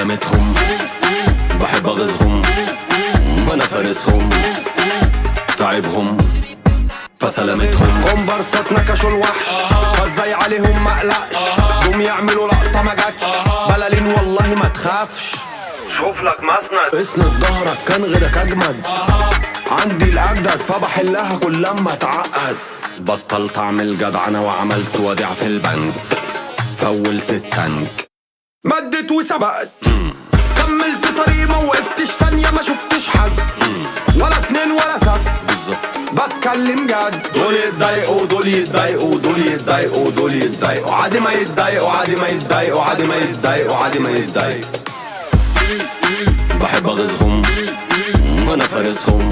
فسلامتهم، بحب اغيظهم وانا فارسهم، تعبهم فسلامتهم. كومبارسات نكشوا الوحش فازاي عليهم مقلقش، قوم يعملوا لقطة ما جاتش، بلالين والله ما تخافش. شوف لك مسند اسند ظهرك كان غيرك اجمد، عندي الاجدد فبحلها كل لما اتعقد. بطلت اعمل جدعنة وعملت وديع في البنك، فولت التانك مدت وسبقت، كملت طريق ما وقفتش ثانية ما شفتش حد، ولا اتنين ولا سبت، بتكلم جد. دول يتضايقوا دول يتضايقوا دول يتضايقوا دول يتضايقوا، عادي ما يتضايقوا عادي ما يتضايقوا عادي ما يتضايقوا عادي ما يتضايقوا. بحب اغيظهم وانا فارسهم،